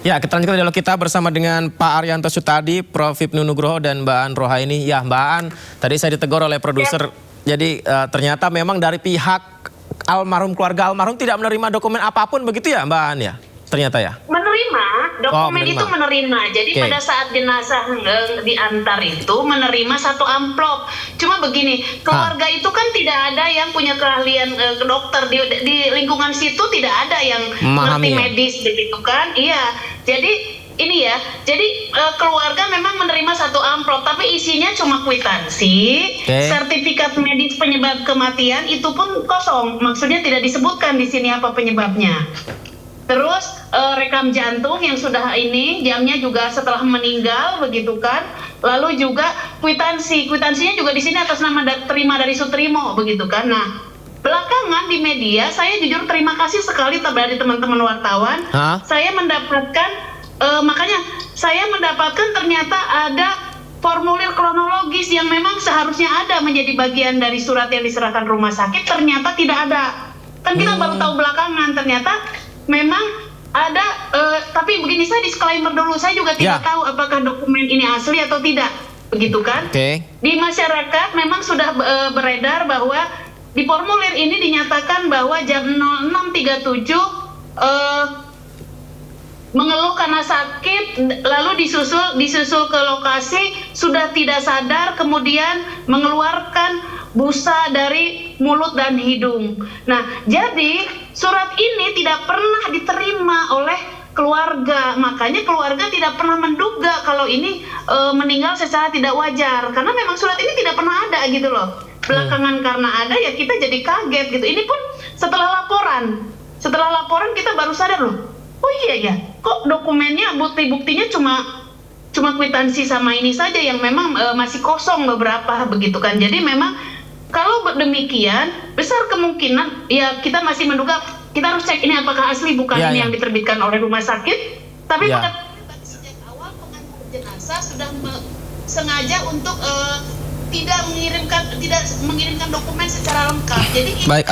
Ya, kita lanjutkan dialog kita bersama dengan Pak Arianto Sutadi, Prof. Hipnu Nugroho, dan Mbak An Rohaini. Ya, Mbak An, tadi saya ditegur oleh produser. Jadi ternyata memang dari pihak almarhum, keluarga almarhum tidak menerima dokumen apapun begitu ya, Mbak An ya? Ternyata ya? Menerima, dokumen itu menerima. Jadi pada saat jenazah diantar itu menerima satu amplop. Cuma begini, keluarga itu kan tidak ada yang punya keahlian ke dokter. Di lingkungan situ tidak ada yang ngerti medis begitu kan. Iya, jadi ini ya, jadi keluarga memang menerima satu amplop, tapi isinya cuma kwitansi, sertifikat medis penyebab kematian itu pun kosong. Maksudnya tidak disebutkan di sini apa penyebabnya. Terus rekam jantung yang sudah ini jamnya juga setelah meninggal begitu kan. Lalu juga kwitansinya juga di sini atas nama terima dari Sutrimo begitu kan. Nah, belakangan di media saya jujur terima kasih sekali dari teman-teman wartawan. Saya mendapatkan makanya saya mendapatkan ternyata ada formulir kronologis yang memang seharusnya ada menjadi bagian dari surat yang diserahkan rumah sakit, ternyata tidak ada. Kan kita baru tahu belakangan ternyata memang ada, tapi begini, saya disclaimer dulu, saya juga tidak tahu apakah dokumen ini asli atau tidak, begitu kan? Di masyarakat memang sudah beredar bahwa di formulir ini dinyatakan bahwa jam 06.37 mengeluh karena sakit, lalu disusul ke lokasi, sudah tidak sadar, kemudian mengeluarkan busa dari mulut dan hidung. Nah, jadi surat ini tidak pernah diterima oleh keluarga, makanya keluarga tidak pernah menduga kalau ini meninggal secara tidak wajar, karena memang surat ini tidak pernah ada gitu loh. Belakangan karena ada ya kita jadi kaget gitu. Ini pun setelah laporan kita baru sadar loh. Oh iya ya, kok dokumennya bukti-buktinya cuma kwitansi sama ini saja yang memang masih kosong beberapa begitu kan. Jadi memang kalau demikian besar kemungkinan ya kita masih menduga, kita harus cek ini apakah asli bukan ini yang diterbitkan oleh rumah sakit. Tapi pada sejak awal pengantar jenazah sudah sengaja untuk tidak mengirimkan dokumen secara lengkap. Jadi baik,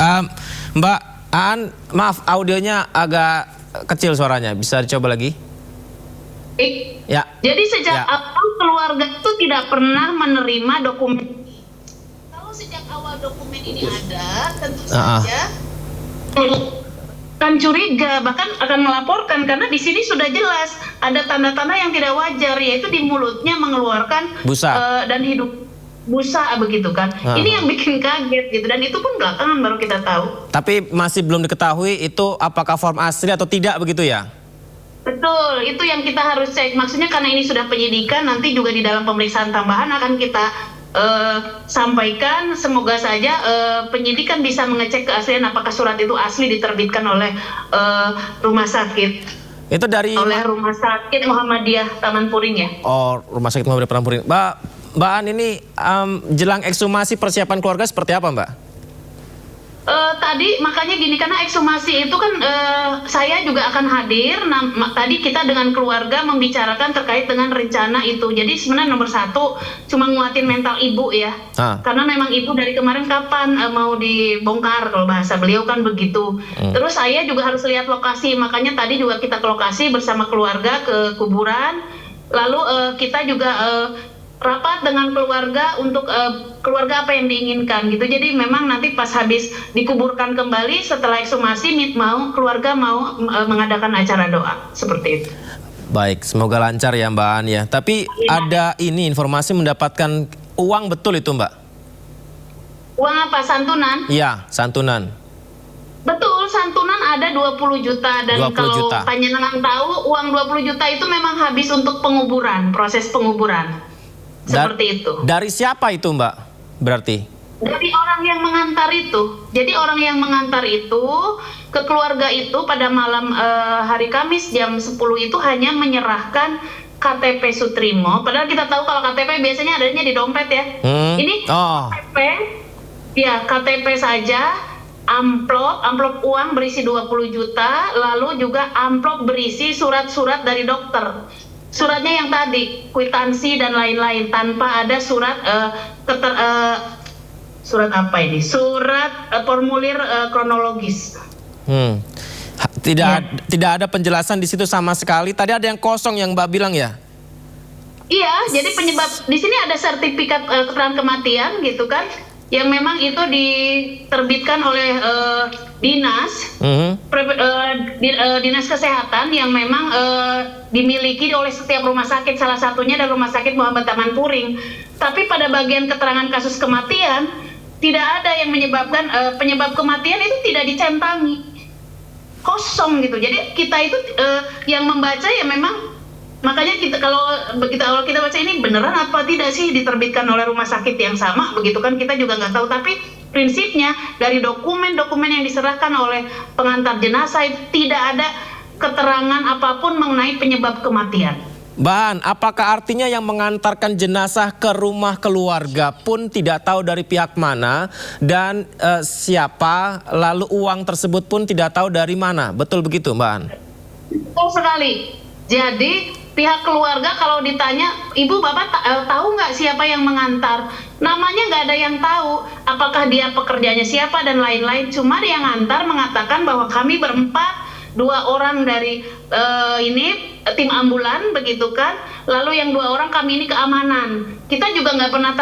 Mbak Aan, maaf audionya agak kecil suaranya, bisa dicoba lagi? Ya. Jadi sejak awal keluarga itu tidak pernah menerima dokumen. Kalau sejak awal dokumen ini ada, tentu saja akan curiga, bahkan akan melaporkan, karena di sini sudah jelas ada tanda-tanda yang tidak wajar, yaitu di mulutnya mengeluarkan busa dan hidung busa begitu kan. Ini yang bikin kaget gitu, dan itu pun belakangan baru kita tahu. Tapi masih belum diketahui itu apakah form asli atau tidak begitu ya? Betul, itu yang kita harus cek. Maksudnya karena ini sudah penyidikan, nanti juga di dalam pemeriksaan tambahan akan kita sampaikan. Semoga saja penyidikan bisa mengecek keaslian apakah surat itu asli diterbitkan oleh rumah sakit. Itu dari oleh Rumah Sakit Muhammadiyah Taman Puring ya? Oh, Rumah Sakit Muhammadiyah Taman Puring. Mbak An, ini jelang ekshumasi persiapan keluarga seperti apa, Mbak? Tadi makanya gini, karena ekshumasi itu kan saya juga akan hadir. Tadi kita dengan keluarga membicarakan terkait dengan rencana itu. Jadi sebenarnya nomor satu cuma nguatin mental ibu ya, karena memang ibu dari kemarin kapan mau dibongkar, kalau bahasa beliau kan begitu. Terus saya juga harus lihat lokasi, makanya tadi juga kita ke lokasi bersama keluarga ke kuburan. Lalu kita juga rapat dengan keluarga untuk keluarga apa yang diinginkan gitu. Jadi memang nanti pas habis dikuburkan kembali setelah ekshumasi keluarga mau mengadakan acara doa seperti itu. Baik, semoga lancar ya Mbak An ya. Tapi ada ini informasi mendapatkan uang, betul itu Mbak? Uang apa, santunan? Iya, santunan. Betul, santunan ada 20 juta dan 20 kalau juta. panjenengan tahu uang 20 juta itu memang habis untuk penguburan, proses penguburan. Seperti itu. Dari siapa itu Mbak berarti? Dari orang yang mengantar itu. Jadi orang yang mengantar itu ke keluarga itu pada malam hari Kamis jam 10 itu hanya menyerahkan KTP Sutrimo. Padahal kita tahu kalau KTP biasanya adanya di dompet ya. Ini KTP, ya KTP saja, amplop uang berisi 20 juta, lalu juga amplop berisi surat-surat dari dokter. Suratnya yang tadi, kwitansi dan lain-lain, tanpa ada surat surat apa ini? Surat formulir kronologis. Tidak ada penjelasan di situ sama sekali. Tadi ada yang kosong yang Mbak bilang ya? Iya, jadi penyebab di sini ada sertifikat keterangan kematian gitu kan, yang memang itu diterbitkan oleh dinas dinas kesehatan yang memang dimiliki oleh setiap rumah sakit, salah satunya adalah Rumah Sakit Muhammad Tamanpuring. Tapi pada bagian keterangan kasus kematian tidak ada yang menyebabkan penyebab kematian itu tidak dicentangi. Kosong gitu. Jadi kita itu yang membaca ya memang, makanya kita kalau kita baca ini beneran apa tidak sih diterbitkan oleh rumah sakit yang sama begitu kan, kita juga nggak tahu. Tapi prinsipnya dari dokumen-dokumen yang diserahkan oleh pengantar jenazah itu tidak ada keterangan apapun mengenai penyebab kematian. Mbak, apakah artinya yang mengantarkan jenazah ke rumah keluarga pun tidak tahu dari pihak mana dan siapa, lalu uang tersebut pun tidak tahu dari mana? Betul begitu, Mbak? Betul sekali. Jadi pihak keluarga kalau ditanya, ibu bapak tahu nggak siapa yang mengantar? Namanya nggak ada yang tahu. Apakah dia pekerjanya siapa dan lain-lain. Cuma yang ngantar mengatakan bahwa kami berempat, 2 orang dari tim ambulan begitu kan, lalu yang 2 orang kami ini keamanan. Kita juga nggak pernah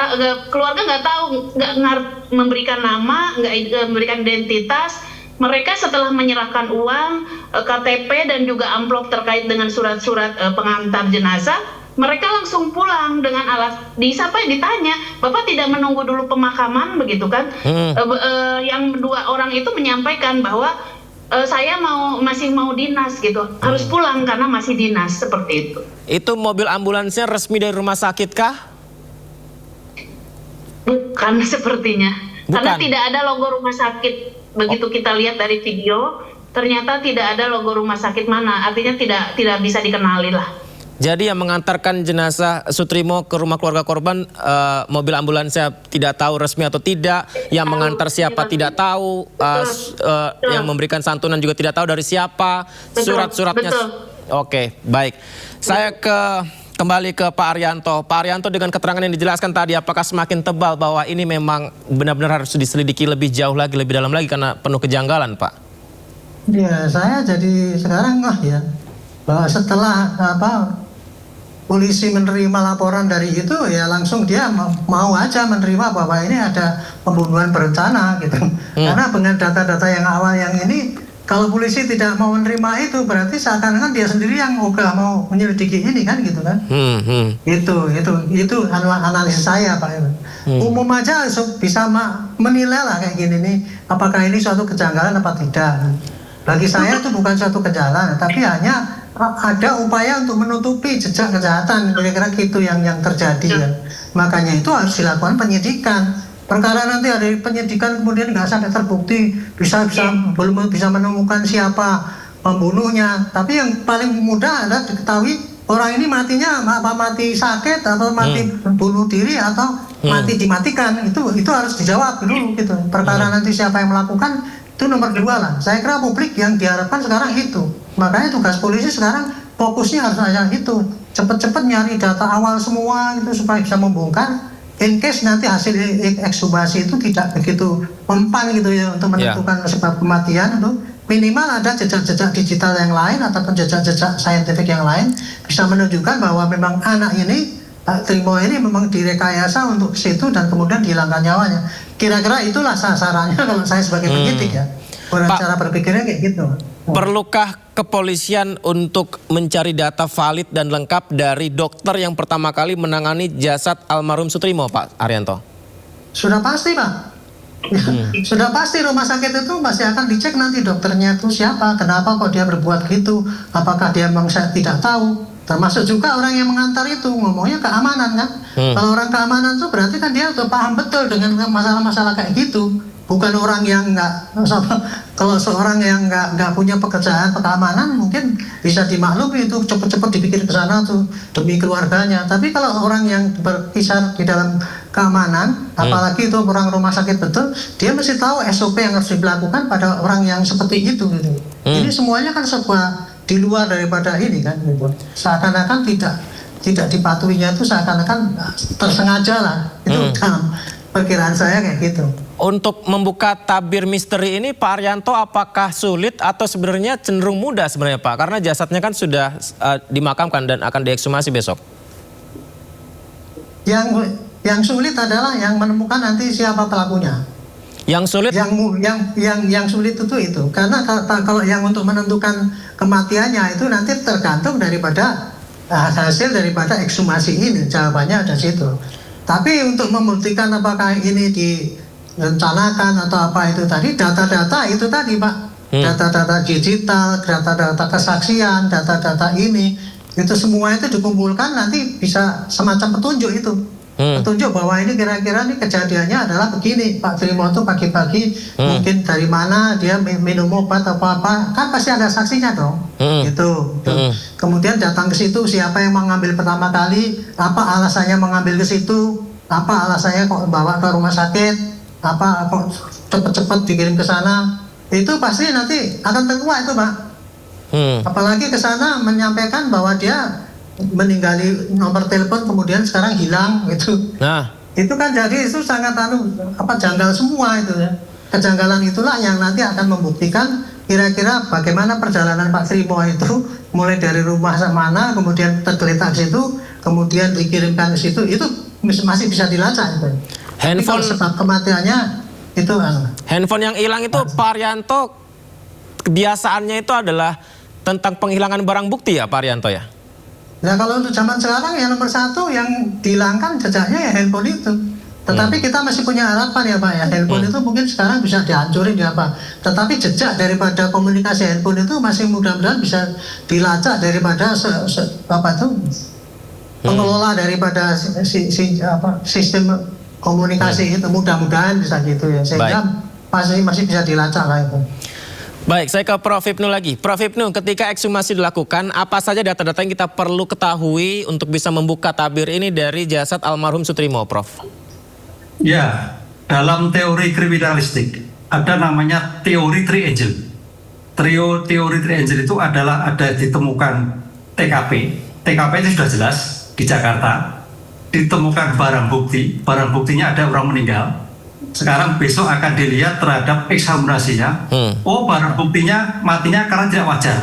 keluarga nggak tahu, nggak memberikan nama, nggak memberikan identitas. Mereka setelah menyerahkan uang, KTP dan juga amplop terkait dengan surat-surat pengantar jenazah, mereka langsung pulang dengan ditanya, Bapak tidak menunggu dulu pemakaman begitu kan? Yang 2 orang itu menyampaikan bahwa saya masih mau dinas gitu, harus pulang karena masih dinas, seperti itu. Itu mobil ambulansnya resmi dari rumah sakit kah? Bukan sepertinya. Bukan. Karena tidak ada logo rumah sakit. Begitu kita lihat dari video, ternyata tidak ada logo rumah sakit mana. Artinya tidak bisa dikenali lah. Jadi yang mengantarkan jenazah Sutrimo ke rumah keluarga korban, mobil ambulansnya tidak tahu resmi atau tidak, yang mengantar siapa tidak tahu, yang memberikan santunan juga tidak tahu dari siapa, surat-suratnya. Oke, baik. Saya kembali ke Pak Arianto. Pak Arianto, dengan keterangan yang dijelaskan tadi, apakah semakin tebal bahwa ini memang benar-benar harus diselidiki lebih jauh lagi, lebih dalam lagi karena penuh kejanggalan, Pak? Ya, saya jadi sekarang ya, bahwa setelah polisi menerima laporan dari itu, ya langsung dia mau aja menerima bahwa ini ada pembunuhan berencana gitu. Karena dengan data-data yang awal yang ini, kalau polisi tidak mau menerima itu berarti seakan-akan dia sendiri yang udah mau menyelidiki ini kan gitu kan. Itu analisis saya Pak. Umum aja bisa menilai lah kayak gini nih, apakah ini suatu kejanggalan apa tidak. Bagi saya itu bukan suatu kejanggalan, tapi hanya ada upaya untuk menutupi jejak kejahatan, kira-kira gitu yang terjadi kan. Makanya itu harus dilakukan penyidikan. Perkara nanti ada penyidikan kemudian nggak sampai terbukti, belum bisa menemukan siapa pembunuhnya. Tapi yang paling mudah adalah diketahui orang ini matinya apa mati sakit atau mati bunuh diri atau mati dimatikan. Itu harus dijawab dulu gitu. Perkara nanti siapa yang melakukan itu nomor 2 lah. Saya kira publik yang diharapkan sekarang itu. Makanya tugas polisi sekarang fokusnya harus ada itu. Cepet-cepet nyari data awal semua gitu supaya bisa membongkar. In case nanti hasil ekshumasi itu tidak begitu mempan gitu ya untuk menentukan sebab kematian, itu minimal ada jejak-jejak digital yang lain ataupun jejak-jejak saintifik yang lain bisa menunjukkan bahwa memang anak ini, Pak Trimo ini memang direkayasa untuk situ dan kemudian dihilangkan nyawanya. Kira-kira itulah sasarannya kalau saya sebagai penyidik ya. Cara berpikirnya kayak gitu. Perlukah kepolisian untuk mencari data valid dan lengkap dari dokter yang pertama kali menangani jasad almarhum Sutrimo, Pak Arianto? Sudah pasti, Pak. Sudah pasti rumah sakit itu masih akan dicek nanti dokternya itu siapa, kenapa kok dia berbuat gitu, apakah dia memang tidak tahu. Termasuk juga orang yang mengantar itu, ngomongnya keamanan kan. Kalau orang keamanan itu berarti kan dia udah paham betul dengan masalah-masalah kayak gitu. Bukan orang yang kalau seorang yang nggak punya pekerjaan keamanan mungkin bisa dimaklumi itu cepet-cepet dipikir ke sana tuh demi keluarganya. Tapi kalau orang yang berkisar di dalam keamanan, apalagi itu orang rumah sakit betul, dia mesti tahu SOP yang harus dilakukan pada orang yang seperti itu gitu. Jadi semuanya kan sebuah di luar daripada ini kan gitu. Seakan-akan tidak dipatuhinya itu seakan-akan tersengaja lah. Itu dalam perkiraan saya kayak gitu. untuk membuka tabir misteri ini Pak Arianto apakah sulit atau sebenarnya cenderung mudah sebenarnya Pak? Karena jasadnya kan sudah dimakamkan dan akan diekshumasi besok. Yang sulit adalah yang menemukan nanti siapa pelakunya. Yang sulit yang sulit itu karena kalau yang untuk menentukan kematiannya itu nanti tergantung daripada hasil daripada ekshumasi ini, jawabannya ada situ. Tapi untuk membuktikan apakah ini direncanakan atau apa itu tadi, data-data itu tadi Pak, data-data digital, data-data kesaksian, data-data ini, itu semua itu dikumpulkan nanti bisa semacam petunjuk itu. Petunjuk bahwa ini kira-kira nih kejadiannya adalah begini, Pak Trimo itu pagi-pagi mungkin dari mana dia minum obat atau apa, kan pasti ada saksinya dong. Gitu. Kemudian datang ke situ siapa yang mengambil pertama kali, apa alasannya mengambil ke situ, apa alasannya kok bawa ke rumah sakit, apa kok cepet-cepet dikirim ke sana, itu pasti nanti akan terkuat itu Pak. Apalagi ke sana menyampaikan bahwa dia meninggali nomor telepon kemudian sekarang hilang gitu. Nah, itu kan jadi itu sangat janggal semua itu ya. Kejanggalan itulah yang nanti akan membuktikan kira-kira bagaimana perjalanan Pak Trimo itu mulai dari rumah mana kemudian tergeletak situ, kemudian dikirimkan ke situ, itu masih bisa dilacak itu. Handphone sebab kematiannya itu handphone yang hilang itu Pak Arianto kebiasaannya itu adalah tentang penghilangan barang bukti ya Pak Arianto ya? Nah kalau untuk zaman sekarang yang nomor satu yang dihilangkan jejaknya ya handphone itu. Tetapi kita masih punya harapan ya Pak ya, handphone itu mungkin sekarang bisa dihancurin ya Pak. Tetapi jejak daripada komunikasi handphone itu masih mudah-mudahan bisa dilacak daripada pengelola daripada sistem komunikasi itu, mudah-mudahan bisa gitu ya. Sehingga masih bisa dilacak lah itu. Baik, saya ke Prof. Ibnu lagi. Prof. Ibnu, ketika ekshumasi dilakukan, apa saja data-data yang kita perlu ketahui untuk bisa membuka tabir ini dari jasad almarhum Sutrimo, Prof? Ya, dalam teori kriminalistik ada namanya teori three angel. Teori three angel itu adalah ada ditemukan TKP. TKP itu sudah jelas di Jakarta. Ditemukan barang buktinya ada orang meninggal. Sekarang besok akan dilihat terhadap ekshumasinya. Oh, barang buktinya matinya karena tidak wajar.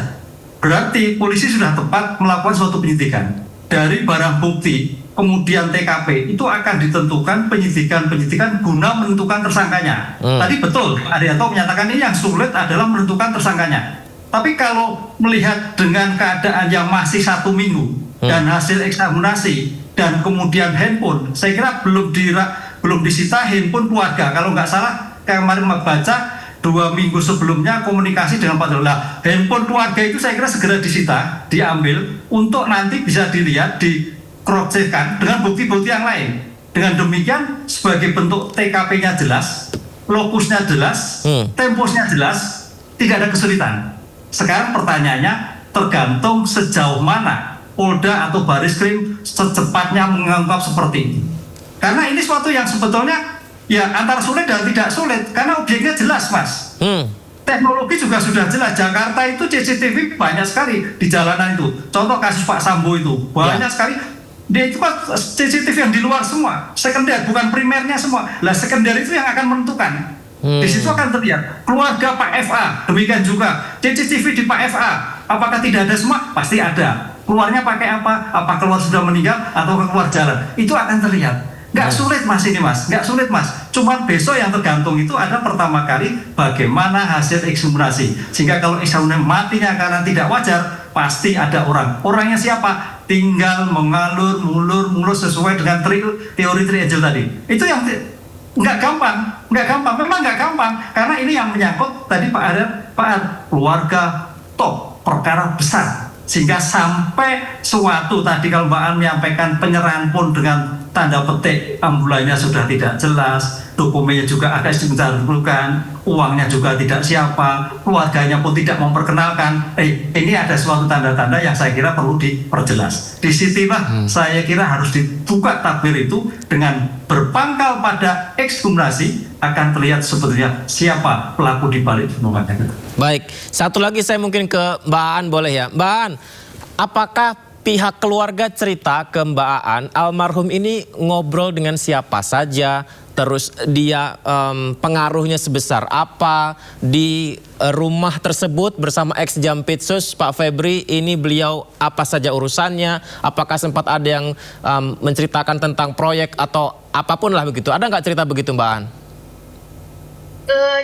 Berarti polisi sudah tepat melakukan suatu penyidikan. Dari barang bukti, kemudian TKP, itu akan ditentukan penyidikan guna menentukan tersangkanya. Tadi betul, Arianto menyatakan ini yang sulit adalah menentukan tersangkanya. Tapi kalau melihat dengan keadaan yang masih 1 minggu, dan hasil ekshumasi, dan kemudian handphone, saya kira belum disita handphone keluarga. Kalau nggak salah kemarin membaca 2 minggu sebelumnya komunikasi dengan Pak Dola, handphone keluarga itu saya kira segera disita, diambil untuk nanti bisa dilihat, di cross-check-kan dengan bukti-bukti yang lain. Dengan demikian sebagai bentuk TKP-nya jelas, lokusnya jelas, temposnya jelas, tidak ada kesulitan. Sekarang pertanyaannya tergantung sejauh mana Polda atau Baris-Krim secepatnya mengungkap seperti ini. Karena ini suatu yang sebetulnya ya antara sulit dan tidak sulit, karena objeknya jelas Mas. Teknologi juga sudah jelas. Jakarta itu CCTV banyak sekali di jalanan itu. Contoh kasus Pak Sambo itu banyak sekali. Dia itu kan CCTV yang di luar semua, sekunder, bukan primernya semua. Lah sekunder itu yang akan menentukan. Di situ akan terlihat keluarga Pak FA, demikian juga CCTV di Pak FA. Apakah tidak ada semua? Pasti ada. Keluarnya pakai apa? Apa keluar sudah meninggal atau keluar jalan? Itu akan terlihat. Nggak sulit Mas ini Mas, nggak sulit Mas. Cuman besok yang tergantung itu ada pertama kali bagaimana hasil ekshumasi. Sehingga kalau ekshumasi matinya karena tidak wajar, pasti ada orang. Orangnya siapa? Tinggal mengalur, mulur sesuai dengan teori three angel tadi. Itu yang nggak gampang, memang nggak gampang. Karena ini yang menyangkut tadi Pak keluarga top, perkara besar. Sehingga sampai suatu tadi kalau Mbak An menyampaikan penyerahan pun dengan tanda petik ambulannya sudah tidak jelas, dokumennya juga agak diperlukan, uangnya juga tidak siapa, keluarganya pun tidak memperkenalkan. Ini ada suatu tanda-tanda yang saya kira perlu diperjelas. Disitulah saya kira harus dibuka tabir itu dengan berpangkal pada ekshumasi akan terlihat sebetulnya siapa pelaku di balik pembunuhan. Baik, satu lagi saya mungkin ke Mbak Aan boleh ya. Mbak Aan, apakah pihak keluarga cerita ke Mbak Aan, almarhum ini ngobrol dengan siapa saja, terus dia pengaruhnya sebesar apa di rumah tersebut bersama ex Jampitsus Pak Febri ini, beliau apa saja urusannya, apakah sempat ada yang menceritakan tentang proyek atau apapun lah begitu, ada nggak cerita begitu Mbak An?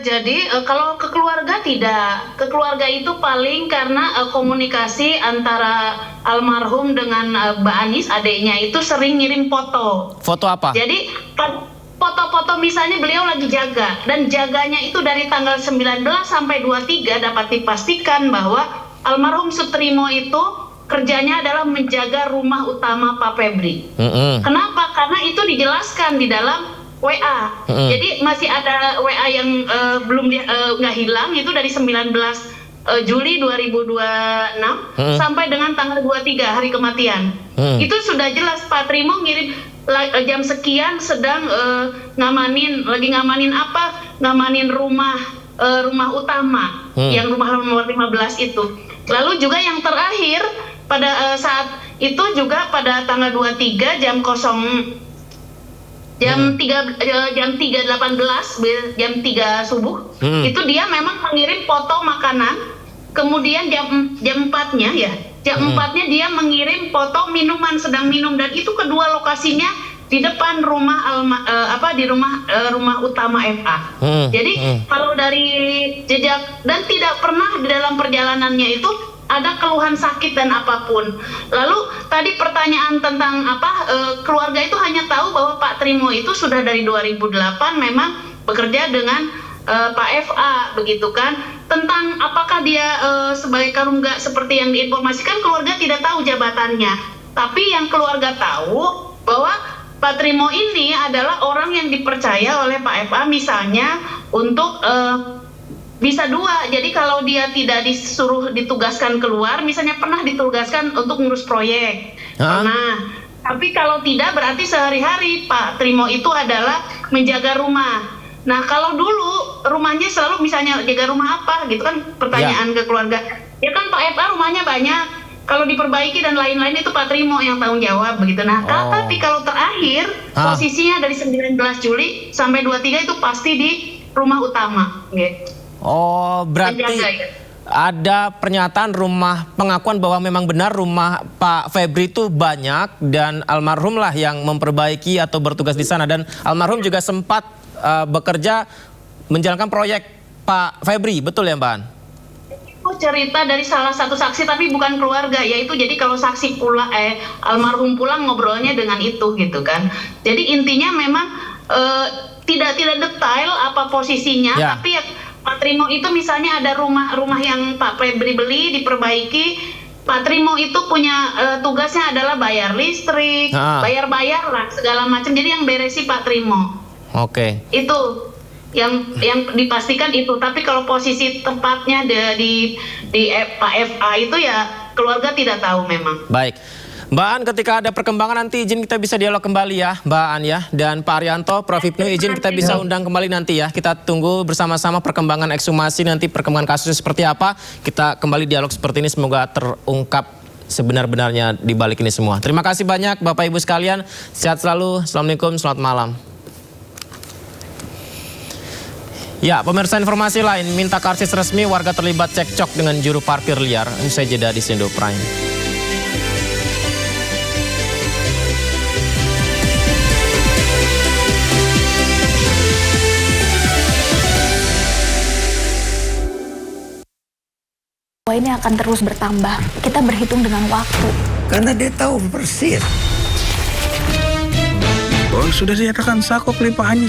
Jadi kalau ke keluarga tidak, ke keluarga itu paling karena komunikasi antara almarhum dengan Mbak Anis adiknya itu sering ngirim foto. Foto apa? Jadi foto-foto misalnya beliau lagi jaga, dan jaganya itu dari tanggal 19 sampai 23 dapat dipastikan bahwa almarhum Sutrimo itu kerjanya adalah menjaga rumah utama Pak Febri. Kenapa? Karena itu dijelaskan di dalam WA. Jadi masih ada WA yang belum nggak hilang, itu dari 19 Juli 2026 sampai dengan tanggal 23 hari kematian. Itu sudah jelas Pak Trimo ngirim jam sekian sedang lagi ngamanin apa? Ngamanin rumah utama yang rumah nomor 15 itu. Lalu juga yang terakhir pada saat itu juga pada tanggal 23 jam 3.18 jam 3 subuh itu dia memang mengirim foto makanan, kemudian jam 4-nya ya jam 4-nya dia mengirim foto minuman sedang minum, dan itu kedua lokasinya di depan rumah rumah utama FA. Jadi kalau dari jejak, dan tidak pernah di dalam perjalanannya itu ada keluhan sakit dan apapun. Lalu tadi pertanyaan tentang keluarga itu hanya tahu bahwa Pak Trimo itu sudah dari 2008 memang bekerja dengan Pak FA, begitu kan. Tentang apakah dia sebagai karungga seperti yang diinformasikan, keluarga tidak tahu jabatannya. Tapi yang keluarga tahu bahwa Pak Trimo ini adalah orang yang dipercaya oleh Pak FA misalnya untuk bisa dua. Jadi kalau dia tidak disuruh ditugaskan keluar, misalnya pernah ditugaskan untuk ngurus proyek, pernah. Tapi kalau tidak berarti sehari-hari Pak Trimo itu adalah menjaga rumah. Nah kalau dulu rumahnya selalu misalnya jaga rumah apa gitu kan, pertanyaan ke keluarga. Ya kan Pak FA rumahnya banyak, kalau diperbaiki dan lain-lain itu Pak Trimo yang tanggung jawab begitu. Nah tapi kalau terakhir posisinya dari 19 Juli sampai 23 itu pasti di rumah utama gitu. Oh, berarti ada pernyataan pengakuan bahwa memang benar rumah Pak Febri itu banyak dan almarhum lah yang memperbaiki atau bertugas di sana, dan almarhum juga sempat bekerja menjalankan proyek Pak Febri, betul ya Mbak An? Itu cerita dari salah satu saksi tapi bukan keluarga, yaitu jadi kalau saksi almarhum pulang ngobrolnya dengan itu gitu kan. Jadi intinya memang tidak detail apa posisinya, tapi ya Pak Trimo itu misalnya ada rumah yang Pak Febri beli diperbaiki, Pak Trimo itu punya tugasnya adalah bayar listrik, bayar lah segala macam. Jadi yang beresi Pak Trimo. Oke. Itu yang dipastikan itu. Tapi kalau posisi tempatnya di Pak FA itu ya keluarga tidak tahu memang. Baik. Mbak An, ketika ada perkembangan nanti izin kita bisa dialog kembali ya Mbak An ya. Dan Pak Arianto, Prof. Hipnu izin kita bisa undang kembali nanti ya. Kita tunggu bersama-sama perkembangan ekshumasi nanti, perkembangan kasusnya seperti apa. Kita kembali dialog seperti ini, semoga terungkap sebenar-benarnya di balik ini semua. Terima kasih banyak Bapak Ibu sekalian. Sehat selalu. Assalamualaikum, selamat malam. Ya, pemirsa, informasi lain, minta karcis resmi warga terlibat cekcok dengan juru parkir liar. Usai jeda di Sendo Prime. Ini akan terus bertambah. Kita berhitung dengan waktu. Karena dia tahu persis. Oh, sudah dinyatakan sakop limpahannya.